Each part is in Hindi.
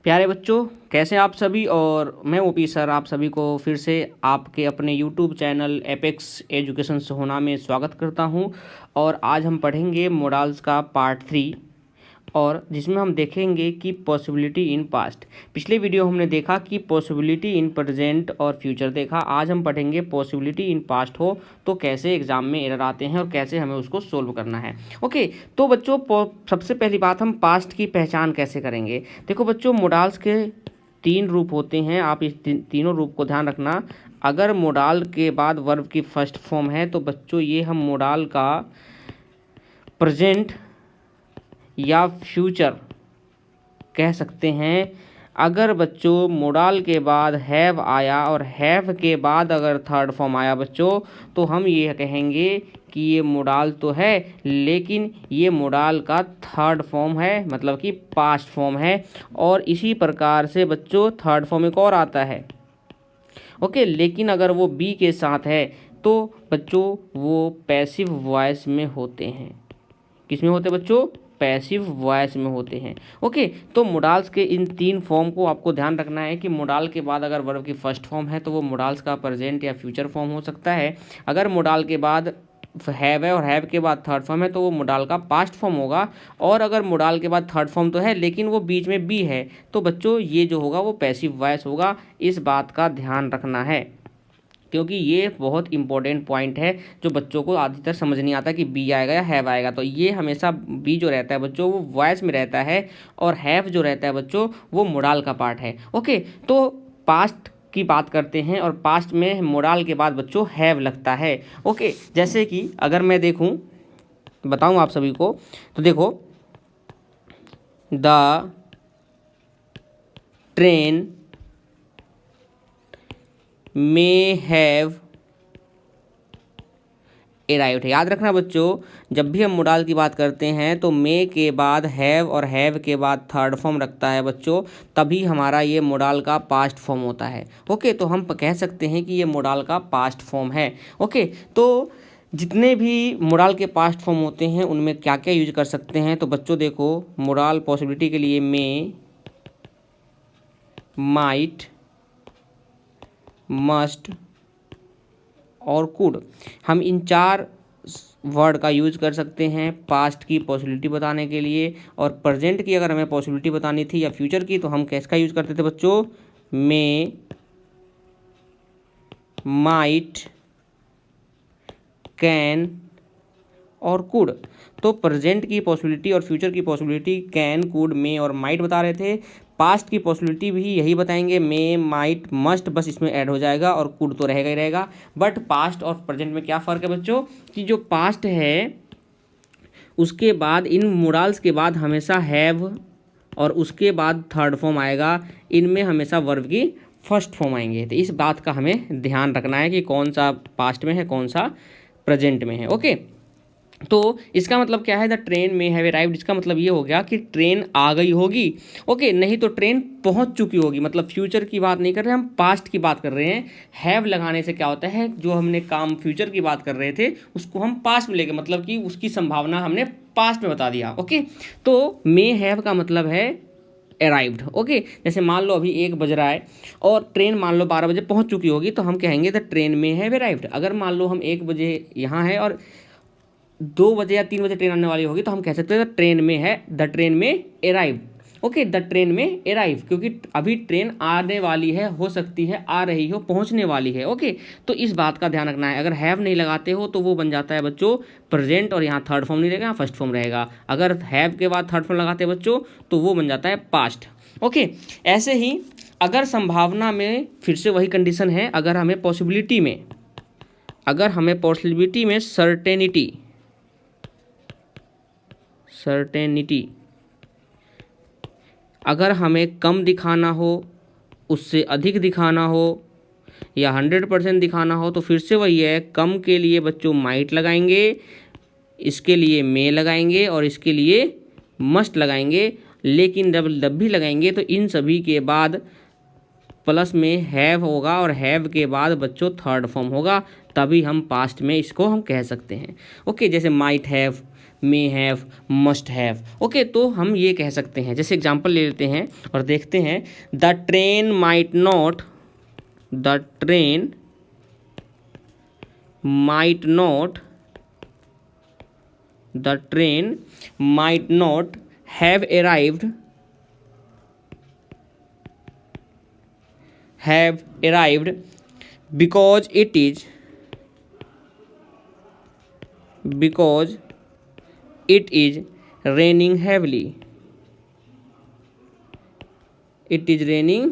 प्यारे बच्चों, कैसे हैं आप सभी। और मैं ओपी सर आप सभी को फिर से आपके अपने यूट्यूब चैनल एपेक्स एजुकेशन सोहना में स्वागत करता हूं। और आज हम पढ़ेंगे मोडाल्स का पार्ट 3, और जिसमें हम देखेंगे कि पॉसिबिलिटी इन पास्ट। पिछले वीडियो हमने देखा कि पॉसिबिलिटी इन प्रेजेंट और फ्यूचर देखा। आज हम पढ़ेंगे पॉसिबिलिटी इन पास्ट हो तो कैसे एग्जाम में एरर आते हैं और कैसे हमें उसको सोल्व करना है। ओके, तो बच्चों सबसे पहली बात, हम पास्ट की पहचान कैसे करेंगे। देखो बच्चों, मोडाल्स के 3 रूप होते हैं। आप इस तीनों रूप को ध्यान रखना। अगर मोडाल के बाद वर्ब की फर्स्ट फॉर्म है तो बच्चों ये हम मोडाल का प्रेजेंट या फ्यूचर कह सकते हैं। अगर बच्चों मोडाल के बाद हैव आया और हैव के बाद अगर थर्ड फॉर्म आया बच्चों, तो हम ये कहेंगे कि ये मोडाल तो है लेकिन ये मोडाल का थर्ड फॉर्म है, मतलब कि पास्ट फॉर्म है। और इसी प्रकार से बच्चों थर्ड फॉर्म एक और आता है। ओके, लेकिन अगर वो बी के साथ है तो बच्चों वो पैसिव वॉइस में होते हैं। किस में होते हैं बच्चों? पैसिव वॉइस में होते हैं। ओके, तो मोडाल्स के इन 3 फॉर्म को आपको ध्यान रखना है कि मोडाल के बाद अगर वर्ब की फर्स्ट फॉर्म है तो वो मोडाल्स का प्रेजेंट या फ्यूचर फॉर्म हो सकता है। अगर मोडाल के बाद हैव है और हैव के बाद थर्ड फॉर्म है तो वो मोडाल का पास्ट फॉर्म होगा। और अगर मोडाल के बाद थर्ड फॉर्म तो है लेकिन वो बीच में बी है तो बच्चों ये जो होगा वो पैसिव वॉइस होगा। इस बात का ध्यान रखना है क्योंकि ये बहुत इंपॉर्टेंट पॉइंट है जो बच्चों को आधी समझ नहीं आता कि बी आएगा या हैव आएगा। तो ये हमेशा बी जो रहता है बच्चों वो वॉइस में रहता है और हैव जो रहता है बच्चों वो मोडाल का पार्ट है। ओके, तो पास्ट की बात करते हैं और पास्ट में मोडाल के बाद बच्चों हैव लगता है। ओके, जैसे कि अगर मैं देखूं बताऊं आप सभी को, तो देखो the train may have arrived है। याद रखना बच्चों, जब भी हम मोडाल की बात करते हैं तो मे के बाद हैव और हैव के बाद थर्ड फॉर्म रखता है बच्चों, तभी हमारा ये मोडाल का पास्ट फॉर्म होता है। ओके, तो हम कह सकते हैं कि ये मोडाल का पास्ट फॉर्म है। ओके, तो जितने भी मोडाल के पास्ट फॉर्म होते हैं उनमें क्या क्या यूज कर सकते हैं, तो बच्चों देखो मोडाल पॉसिबिलिटी के लिए मे, माइट, मस्ट और कुड, हम इन 4 वर्ड का यूज कर सकते हैं पास्ट की पॉसिबिलिटी बताने के लिए। और प्रेजेंट की अगर हमें पॉसिबिलिटी बतानी थी या फ्यूचर की तो हम किसका यूज करते थे बच्चों? मे, माइट, कैन और कुड। तो प्रेजेंट की पॉसिबिलिटी और फ्यूचर की पॉसिबिलिटी कैन, कुड, मे और माइट बता रहे थे। पास्ट की पॉसिबिलिटी भी यही बताएंगे, मे, माइट, मस्ट, बस इसमें ऐड हो जाएगा और कुड तो रहेगा ही रहेगा। बट पास्ट और प्रेजेंट में क्या फ़र्क है बच्चों कि जो पास्ट है उसके बाद इन मोडाल्स के बाद हमेशा हैव और उसके बाद थर्ड फॉर्म आएगा। इनमें हमेशा वर्ब की फर्स्ट फॉर्म आएंगे। तो इस बात का हमें ध्यान रखना है कि कौन सा पास्ट में है कौन सा प्रेजेंट में है। ओके, तो इसका मतलब क्या है? द ट्रेन में हैव अराइव्ड, इसका मतलब ये हो गया कि ट्रेन आ गई होगी। ओके, नहीं तो ट्रेन पहुंच चुकी होगी। मतलब फ्यूचर की बात नहीं कर रहे, हम पास्ट की बात कर रहे हैं। हैव लगाने से क्या होता है, जो हमने काम फ्यूचर की बात कर रहे थे उसको हम पास्ट में लेके, मतलब कि उसकी संभावना हमने पास्ट में बता दिया। ओके, तो मे हैव का मतलब है अराइव्ड। ओके, जैसे मान लो अभी 1 बज रहा है और ट्रेन मान लो 12 बजे पहुंच चुकी होगी तो हम कहेंगे द ट्रेन में हैव अराइव्ड। अगर मान लो हम 1 बजे यहाँ है और 2 बजे या 3 बजे ट्रेन आने वाली होगी तो हम कह सकते हैं द ट्रेन में है, द ट्रेन में अराइव। ओके, द ट्रेन में अराइव, क्योंकि अभी ट्रेन आने वाली है, हो सकती है आ रही हो, पहुंचने वाली है। ओके, तो इस बात का ध्यान रखना है। अगर हैव नहीं लगाते हो तो वो बन जाता है बच्चों प्रेजेंट और यहाँ थर्ड फॉर्म नहीं रहेगा, यहाँ फर्स्ट फॉर्म रहेगा। अगर हैव के बाद थर्ड फॉर्म लगाते हैं बच्चों तो वो बन जाता है पास्ट। ओके, ऐसे ही अगर संभावना में फिर से वही कंडीशन है, अगर हमें पॉसिबिलिटी में सर्टेनिटी अगर हमें कम दिखाना हो, उससे अधिक दिखाना हो या 100% दिखाना हो तो फिर से वही है, कम के लिए बच्चों माइट लगाएंगे, इसके लिए मे लगाएंगे और इसके लिए मस्ट लगाएंगे। लेकिन जब भी लगाएंगे तो इन सभी के बाद प्लस में हैव होगा और हैव के बाद बच्चों थर्ड फॉर्म होगा, तभी हम पास्ट में इसको हम कह सकते हैं। ओके, जैसे might have, may have, must have. Okay, तो हम ये कह सकते हैं, जैसे एग्जांपल ले लेते हैं और देखते हैं। The train might not, the train might not, the train might not have arrived, have arrived because it is raining heavily, it is raining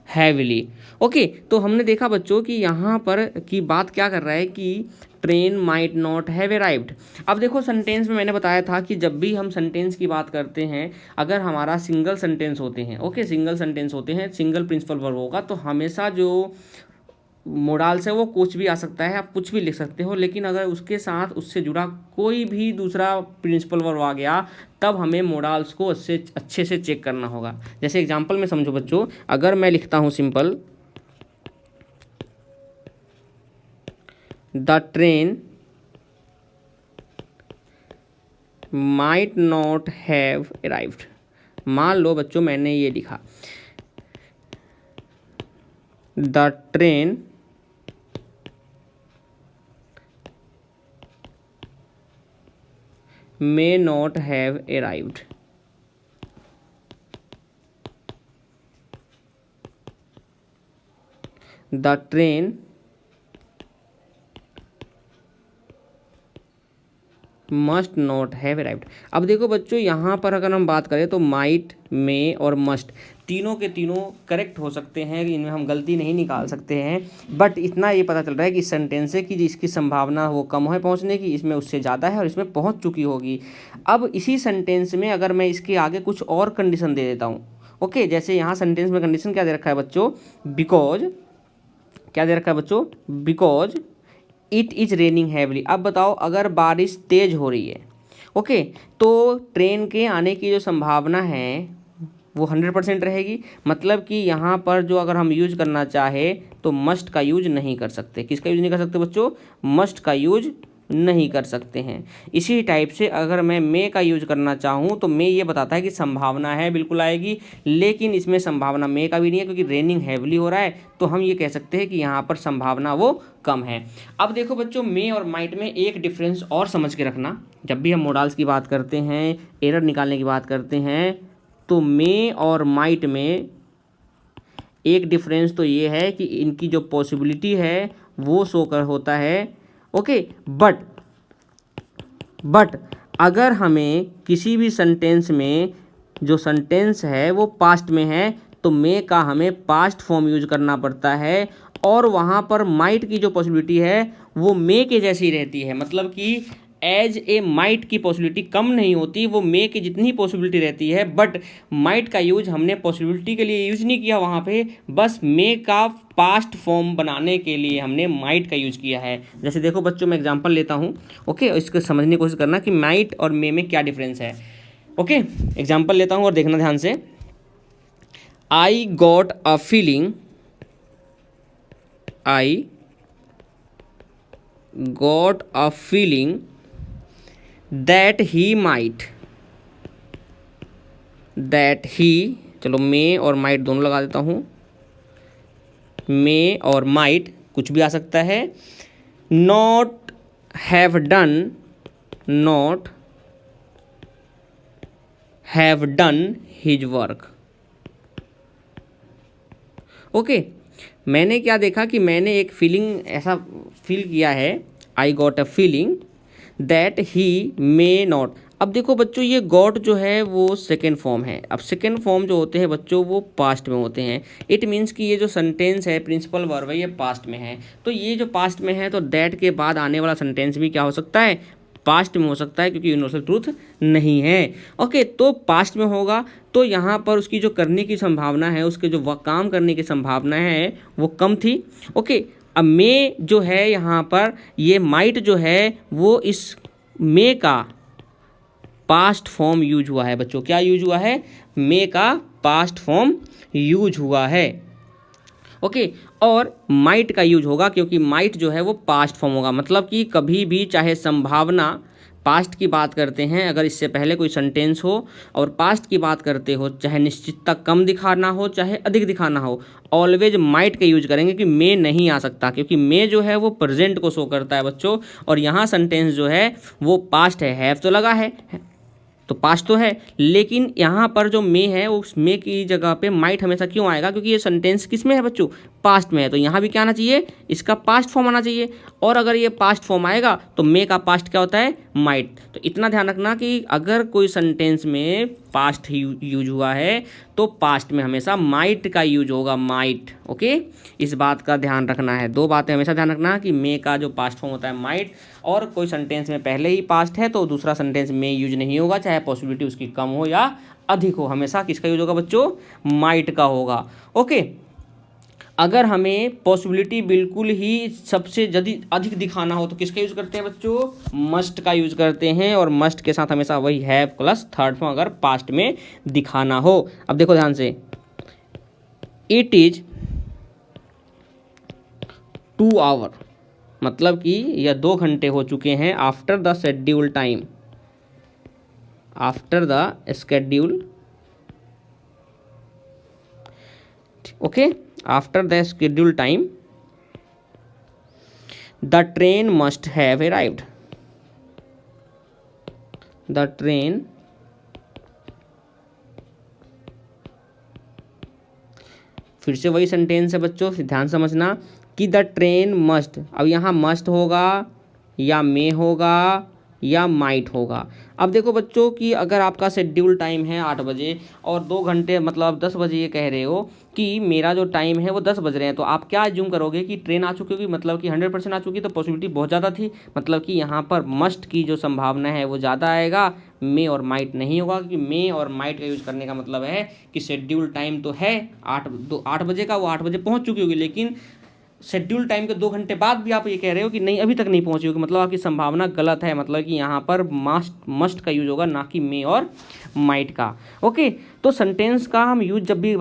heavily. Okay, तो हमने देखा बच्चों कि यहाँ पर की बात क्या कर रहा है कि train might not have arrived. अब देखो सेंटेंस में मैंने बताया था कि जब भी हम सेंटेंस की बात करते हैं, अगर हमारा सिंगल सेंटेंस होते हैं, ओके सिंगल सेंटेंस होते हैं, सिंगल प्रिंसिपल वर्ब होगा, तो हमेशा जो मोडाल्स है वो कुछ भी आ सकता है, आप कुछ भी लिख सकते हो, लेकिन अगर उसके साथ उससे जुड़ा कोई भी दूसरा प्रिंसिपल वर्ब आ गया तब हमें मोडाल्स को अच्छे से चेक करना होगा। जैसे एग्जांपल में समझो बच्चों, अगर मैं लिखता हूँ simple, the train might not have arrived, मान लो बच्चों मैंने ये लिखा, the train may not have arrived, the train must not have arrived. अब देखो बच्चों, यहाँ पर अगर हम बात करें तो माइट, मे और मस्ट तीनों के तीनों करेक्ट हो सकते हैं, इनमें हम गलती नहीं निकाल सकते हैं, बट इतना ये पता चल रहा है कि इस सेंटेंस से कि जिसकी संभावना वो कम है पहुँचने की, इसमें उससे ज़्यादा है और इसमें पहुँच चुकी होगी। अब इसी सेंटेंस में अगर मैं इसके आगे कुछ और कंडीशन दे देता हूँ, ओके, जैसे यहाँ सेंटेंस में कंडीशन क्या दे रखा है बच्चों, बिकॉज, क्या दे रखा है बच्चों, because it is raining heavily. अब बताओ, अगर बारिश तेज़ हो रही है, ओके, तो ट्रेन के आने की जो संभावना है वो 100% रहेगी। मतलब कि यहाँ पर जो अगर हम यूज करना चाहे तो मस्ट का यूज नहीं कर सकते। किसका यूज नहीं कर सकते बच्चों, मस्ट का यूज नहीं कर सकते हैं। इसी टाइप से अगर मैं मे का यूज करना चाहूँ तो मे ये बताता है कि संभावना है, बिल्कुल आएगी, लेकिन इसमें संभावना मे का भी नहीं है क्योंकि रेनिंग हैवली हो रहा है, तो हम ये कह सकते हैं कि यहाँ पर संभावना वो कम है। अब देखो बच्चों, मे और माइट में एक डिफरेंस और समझ के रखना, जब भी हम मोडाल्स की बात करते हैं, एरर निकालने की बात करते हैं, तो मे और माइट में एक डिफरेंस तो ये है कि इनकी जो पॉसिबिलिटी है वो शो कर होता है, ओके, बट अगर हमें किसी भी सेंटेंस में जो सेंटेंस है वो पास्ट में है तो मे का हमें पास्ट फॉर्म यूज करना पड़ता है, और वहाँ पर माइट की जो पॉसिबिलिटी है वो मे के जैसी रहती है। मतलब कि एज ए माइट की पॉसिबिलिटी कम नहीं होती, वो मे की जितनी पॉसिबिलिटी रहती है, बट माइट का यूज हमने पॉसिबिलिटी के लिए यूज नहीं किया वहाँ पे, बस मे का पास्ट फॉर्म बनाने के लिए हमने माइट का यूज किया है। जैसे देखो बच्चों, मैं एग्जांपल लेता हूँ, ओके, इसको समझने की कोशिश करना कि माइट और मे में क्या डिफरेंस है। ओके, एग्जांपल लेता हूँ और देखना ध्यान से। I got a feeling, I got a feeling that he might, that he, चलो मे और माइट दोनों लगा देता हूँ, मे और माइट कुछ भी आ सकता है, not have done, not have done his work. Okay, मैंने क्या देखा कि मैंने एक फीलिंग ऐसा फील किया है, I got a feeling that he may not. अब देखो बच्चों, ये गॉट जो है वो सेकेंड फॉर्म है। अब सेकेंड फॉर्म जो होते हैं बच्चों वो पास्ट में होते हैं। इट मीन्स कि ये जो सेंटेंस है, प्रिंसिपल वर्ब है, ये पास्ट में है। तो ये जो पास्ट में है तो दैट के बाद आने वाला सेंटेंस भी क्या हो सकता है, पास्ट में हो सकता है, क्योंकि यूनिवर्सल ट्रूथ नहीं है। ओके, तो पास्ट में होगा तो यहाँ पर उसकी जो करने की संभावना है, उसके जो काम करने की संभावना है वो कम थी। ओके, अब मे जो है यहाँ पर, ये माइट जो है वो इस मे का पास्ट फॉर्म यूज हुआ है बच्चों। क्या यूज हुआ है, मे का पास्ट फॉर्म यूज हुआ है। ओके। और माइट का यूज होगा क्योंकि माइट जो है वो पास्ट फॉर्म होगा, मतलब कि कभी भी, चाहे संभावना, पास्ट की बात करते हैं अगर इससे पहले कोई सेंटेंस हो और पास्ट की बात करते हो, चाहे निश्चितता कम दिखाना हो चाहे अधिक दिखाना हो, ऑलवेज माइट का यूज करेंगे कि मे नहीं आ सकता, क्योंकि मे जो है वो प्रेजेंट को शो करता है बच्चों, और यहाँ सेंटेंस जो है वो पास्ट है, हैव तो लगा है तो पास्ट तो है, लेकिन यहाँ पर जो मे है उस मे की जगह पे माइट हमेशा क्यों आएगा, क्योंकि ये सेंटेंस किस में है बच्चों, पास्ट में है, तो यहाँ भी क्या आना चाहिए, इसका पास्ट फॉर्म आना चाहिए। और अगर ये पास्ट फॉर्म आएगा तो मे का पास्ट क्या होता है, माइट। तो इतना ध्यान रखना कि अगर कोई सेंटेंस में पास्ट यूज हुआ है तो पास्ट में हमेशा माइट का यूज होगा, माइट। ओके, इस बात का ध्यान रखना है। दो बातें हमेशा ध्यान रखना कि मे का जो पास्ट फॉर्म होता है माइट, और कोई सेंटेंस में पहले ही पास्ट है तो दूसरा सेंटेंस में यूज नहीं होगा, चाहे पॉसिबिलिटी उसकी कम हो या अधिक हो, हमेशा किसका यूज होगा बच्चों, माइट का होगा। ओके, अगर हमें पॉसिबिलिटी बिल्कुल ही सबसे यदि अधिक दिखाना हो तो किसका यूज करते हैं बच्चों, मस्ट का यूज करते हैं, और मस्ट के साथ हमेशा वही हैव प्लस थर्ड फॉर्म अगर पास्ट में दिखाना हो। अब देखो ध्यान से, इट इज 2 आवर, मतलब कि यह 2 घंटे हो चुके हैं, after the schedule time, after the schedule, okay, after the schedule time the train must have arrived, the train फिर से वही सेंटेंस है बच्चों, ध्यान समझना कि द ट्रेन मस्ट, अब यहाँ मस्ट होगा या मे होगा या माइट होगा। अब देखो बच्चों कि अगर आपका शेड्यूल टाइम है 8 बजे और 2 घंटे मतलब 10 बजे ये कह रहे हो कि मेरा जो टाइम है वो 10 बज रहे हैं, तो आप क्या अज्यूम करोगे कि ट्रेन आ चुकी होगी, मतलब कि 100% आ चुकी, तो पॉसिबिलिटी बहुत ज़्यादा थी, मतलब कि यहाँ पर मस्ट की जो संभावना है वो ज़्यादा आएगा, मे और माइट नहीं होगा, क्योंकि मे और माइट का यूज करने का मतलब है कि शेड्यूल टाइम तो है 8 बजे का, वो 8 बजे पहुँच चुकी होगी, लेकिन शेड्यूल टाइम के 2 घंटे बाद भी आप ये कह रहे हो कि नहीं अभी तक नहीं पहुंची होगी, मतलब आपकी संभावना गलत है, मतलब कि यहाँ पर मस्ट का यूज होगा, ना कि मे और माइट का। ओके, तो सेंटेंस का हम यूज जब भी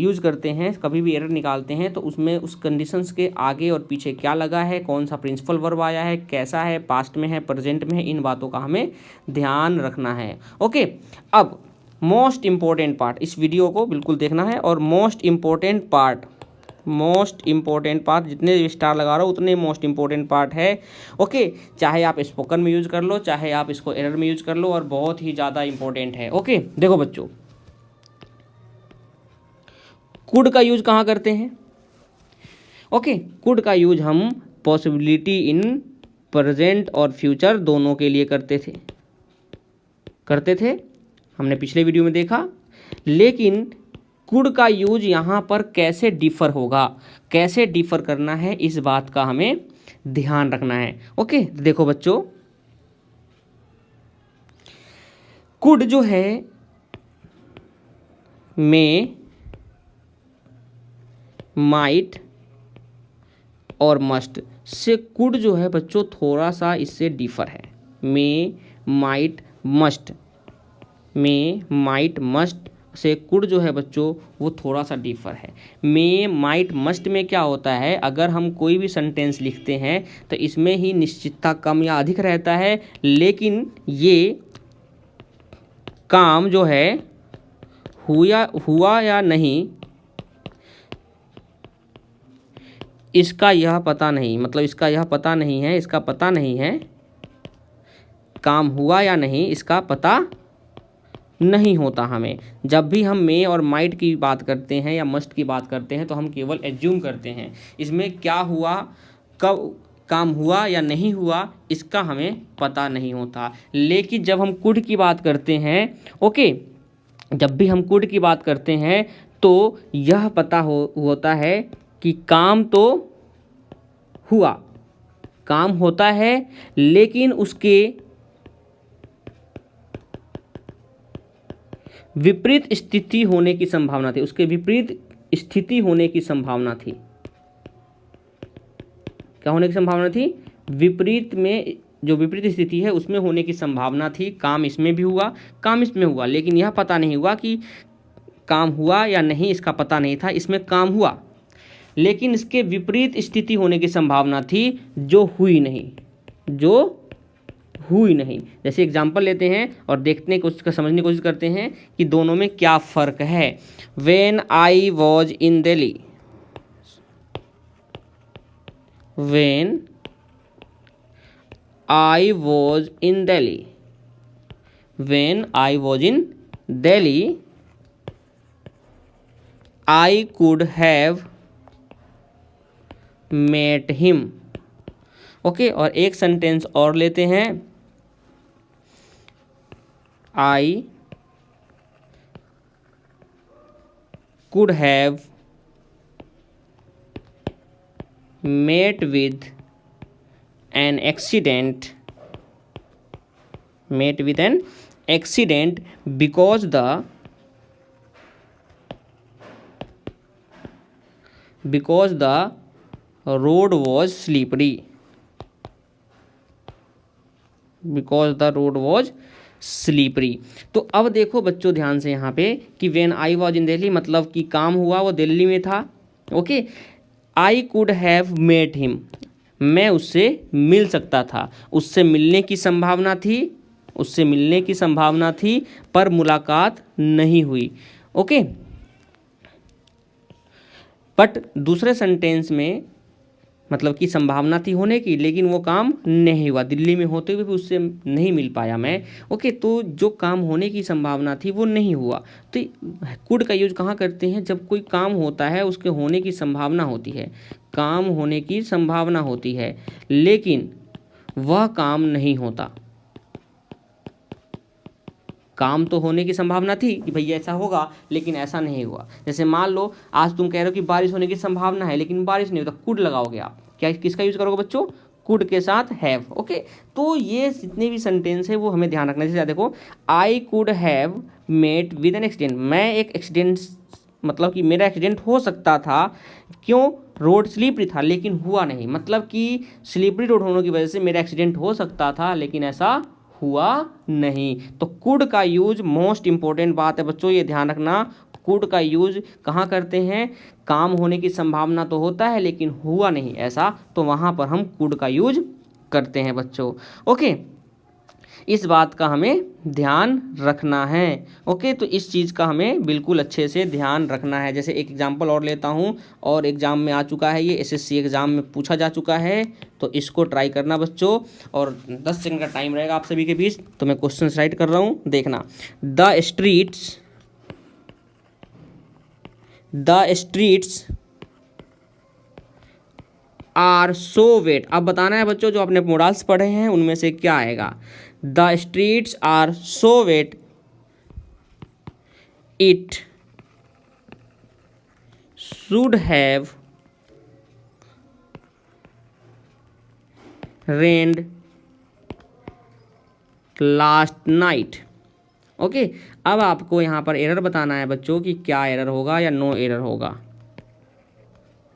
यूज करते हैं, कभी भी एरर निकालते हैं, तो उसमें उस कंडीशंस के आगे और पीछे क्या लगा है, कौन सा प्रिंसिपल वर्ब आया है, कैसा है, पास्ट में है, प्रेजेंट में है, इन बातों का हमें ध्यान रखना है। ओके, अब मोस्ट इम्पोर्टेंट पार्ट, इस वीडियो को बिल्कुल देखना है, और मोस्ट इम्पोर्टेंट पार्ट, जितने स्टार लगा रहा हो उतने मोस्ट इंपॉर्टेंट पार्ट है। ओके, चाहे आप स्पोकन में यूज कर लो, चाहे आप इसको एरर में यूज कर लो, और बहुत ही ज़्यादा इंपॉर्टेंट है। ओके, देखो बच्चों, कुड का यूज कहाँ करते हैं, ओके, कुड का यूज हम पॉसिबिलिटी इन प्रेजेंट और फ्यूचर दोनों के लिए करते थे, हमने पिछले वीडियो में देखा, लेकिन कुड का यूज यहाँ पर कैसे डिफर होगा, कैसे डिफर करना है, इस बात का हमें ध्यान रखना है। ओके, देखो बच्चों, कुड जो है मे, माइट और मस्ट से कुड जो है बच्चों थोड़ा सा इससे डिफर है, may might must, may might must say could जो है बच्चों वो थोड़ा सा डिफर है। मे माइट मस्ट में क्या होता है, अगर हम कोई भी सेंटेंस लिखते हैं तो इसमें ही निश्चितता कम या अधिक रहता है, लेकिन ये काम जो है हुआ या नहीं इसका यह पता नहीं, मतलब इसका यह पता नहीं है, इसका पता नहीं है, काम हुआ या नहीं इसका पता नहीं होता हमें। जब भी हम मे और माइट की बात करते हैं या मस्ट की बात करते हैं तो हम केवल एज्यूम करते हैं, इसमें क्या हुआ, कब काम हुआ या नहीं हुआ इसका हमें पता नहीं होता। लेकिन जब हम कुड की बात करते हैं, ओके, जब भी हम कुड की बात करते हैं तो यह पता होता है कि काम तो हुआ, काम होता है, लेकिन उसके विपरीत स्थिति होने की संभावना थी, उसके विपरीत स्थिति होने की संभावना थी। क्या होने की संभावना थी, विपरीत में जो विपरीत स्थिति है उसमें होने की संभावना थी। काम इसमें भी हुआ, काम इसमें हुआ, लेकिन यह पता नहीं हुआ कि काम हुआ या नहीं, इसका पता नहीं था, इसमें काम हुआ। लेकिन इसके विपरीत स्थिति होने की संभावना थी जो हुई नहीं, जैसे एग्जाम्पल लेते हैं और देखते हैं, उसका समझने की कोशिश करते हैं कि दोनों में क्या फ़र्क है। When I was in Delhi, when I was in Delhi, when I was in Delhi I could have met him। Okay, और एक सेंटेंस और लेते हैं, I could have met with an accident, because the road was slippery, तो अब देखो बच्चों ध्यान से यहाँ पे कि when I was in Delhi मतलब कि काम हुआ वो दिल्ली में था। Okay, I could have met him, मैं उससे मिल सकता था, उससे मिलने की संभावना थी, पर मुलाकात नहीं हुई। ओके, बट दूसरे सेंटेंस में मतलब कि संभावना थी होने की, लेकिन वो काम नहीं हुआ, दिल्ली में होते हुए भी उससे नहीं मिल पाया मैं। ओके, तो जो काम होने की संभावना थी वो नहीं हुआ। तो कुड का यूज कहाँ करते हैं? जब कोई काम होता है उसके होने की संभावना होती है, लेकिन वह काम नहीं होता। काम तो होने की संभावना थी कि भैया ऐसा होगा, लेकिन ऐसा नहीं हुआ। जैसे मान लो आज तुम कह रहे हो कि बारिश होने की संभावना है, लेकिन बारिश नहीं होता, कुड लगाओगे आप। क्या किसका यूज करोगे बच्चों? कुड के साथ हैव। ओके, तो ये जितने भी सेंटेंस है वो हमें ध्यान रखना है। जैसे देखो, I could have met with an accident, मैं एक एक्सीडेंट मतलब कि मेरा एक्सीडेंट हो सकता था। क्यों? रोड स्लिपरी था, लेकिन हुआ नहीं, मतलब कि स्लिपरी रोड होने की वजह से मेरा एक्सीडेंट हो सकता था, लेकिन ऐसा हुआ नहीं। तो कुड का यूज मोस्ट इंपॉर्टेंट बात है बच्चों, ये ध्यान रखना। कुड का यूज कहाँ करते हैं? काम होने की संभावना तो होता है लेकिन हुआ नहीं ऐसा, तो वहाँ पर हम कुड का यूज करते हैं बच्चों। ओके, इस बात का हमें ध्यान रखना है। ओके, तो इस चीज़ का हमें बिल्कुल अच्छे से ध्यान रखना है। जैसे एक एग्जांपल और लेता हूँ, और एग्ज़ाम में आ चुका है, ये एसएससी एग्ज़ाम में पूछा जा चुका है, तो इसको ट्राई करना बच्चों। और 10 सेकंड का टाइम रहेगा आप सभी के बीच, तो मैं क्वेश्चन राइट कर रहा हूँ, देखना। The streets are so wet. अब बताना है बच्चों, जो आपने मॉडल्स पढ़े हैं उनमें से क्या आएगा? The streets are so wet it should have rained last night. Okay, अब आपको यहाँ पर एरर बताना है बच्चों कि क्या एरर होगा या नो एरर होगा।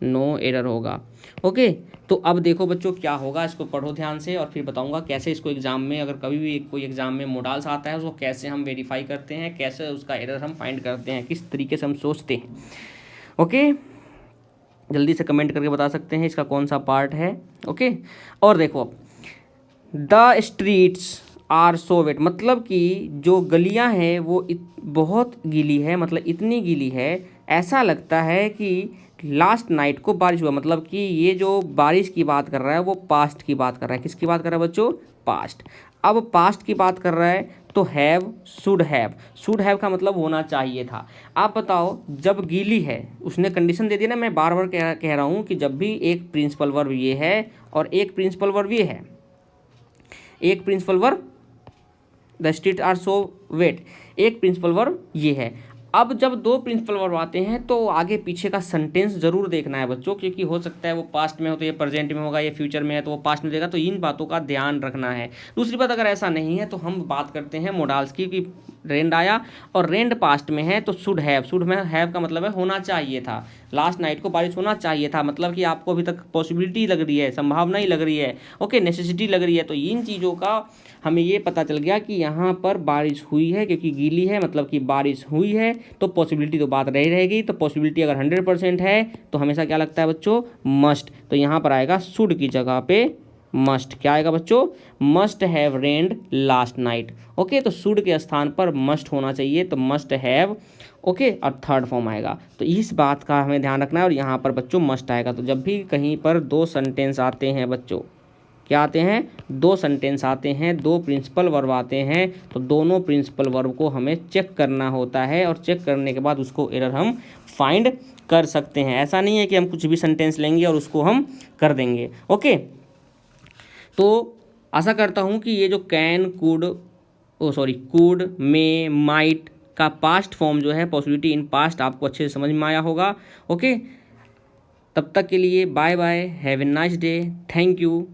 नो एरर होगा। ओके, तो अब देखो बच्चों क्या होगा, इसको पढ़ो ध्यान से और फिर बताऊंगा कैसे इसको एग्जाम में, अगर कभी भी कोई एग्जाम में मॉडल्स आता है उसको कैसे हम वेरीफाई करते हैं, कैसे उसका एरर हम फाइंड करते हैं, किस तरीके से हम सोचते हैं। ओके, जल्दी से कमेंट करके बता सकते हैं इसका कौन सा पार्ट है। ओके, और देखो, the streets are so wet मतलब कि जो गलियां हैं वो बहुत गीली है, मतलब इतनी गीली है ऐसा लगता है कि लास्ट नाइट को बारिश हुआ। मतलब कि ये जो बारिश की बात कर रहा है वो पास्ट की बात कर रहा है। किसकी बात कर रहा है बच्चों? पास्ट। अब पास्ट की बात कर रहा है तो हैव शुड हैव का मतलब होना चाहिए था। आप बताओ, जब गीली है, उसने कंडीशन दे दी ना, मैं बार बार कह रहा हूँ कि जब भी एक प्रिंसिपल वर्ब ये है और एक प्रिंसिपल वर्ब ये है, एक principal verb the street are so wet, एक प्रिंसिपल वर्ब ये है। अब जब दो प्रिंसिपल वर्ब आते हैं तो आगे पीछे का सेंटेंस जरूर देखना है बच्चों, क्योंकि हो सकता है वो पास्ट में हो तो ये प्रेजेंट में होगा, ये फ्यूचर में है तो वो पास्ट में देगा, तो इन बातों का ध्यान रखना है। दूसरी बात, अगर ऐसा नहीं है तो हम बात करते हैं मॉडल्स की, कि रेंड आया और रेंड पास्ट में है तो शुड में हैव का मतलब है होना चाहिए था। लास्ट नाइट को बारिश होना चाहिए था, मतलब कि आपको अभी तक पॉसिबिलिटी लग रही है, संभावना ही लग रही है, ओके, नेसेसिटी लग रही है। तो इन चीज़ों का हमें ये पता चल गया कि यहाँ पर बारिश हुई है, क्योंकि गीली है मतलब कि बारिश हुई है, तो पॉसिबिलिटी तो बात रही रहेगी। तो पॉसिबिलिटी अगर 100% है तो हमेशा क्या लगता है बच्चों, मस्ट। तो यहाँ पर आएगा शुड की जगह पे मस्ट। क्या आएगा बच्चों, must have rained last night. Okay, तो शुड के स्थान पर मस्ट होना चाहिए, तो मस्ट हैव। ओके, और थर्ड फॉर्म आएगा, तो इस बात का हमें ध्यान रखना है। और यहाँ पर बच्चों मस्ट आएगा। तो जब भी कहीं पर दो सेंटेंस आते हैं बच्चों, क्या आते हैं, दो सेंटेंस आते हैं, दो प्रिंसिपल वर्ब आते हैं, तो दोनों प्रिंसिपल वर्ब को हमें चेक करना होता है, और चेक करने के बाद उसको एरर हम फाइंड कर सकते हैं। ऐसा नहीं है कि हम कुछ भी सेंटेंस लेंगे और उसको हम कर देंगे। ओके, तो आशा करता हूँ कि ये जो can, could, could, may, might का पास्ट फॉर्म जो है, पॉसिबिलिटी इन पास्ट, आपको अच्छे से समझ में आया होगा। ओके, तब तक के लिए bye bye, have a nice day, thank you.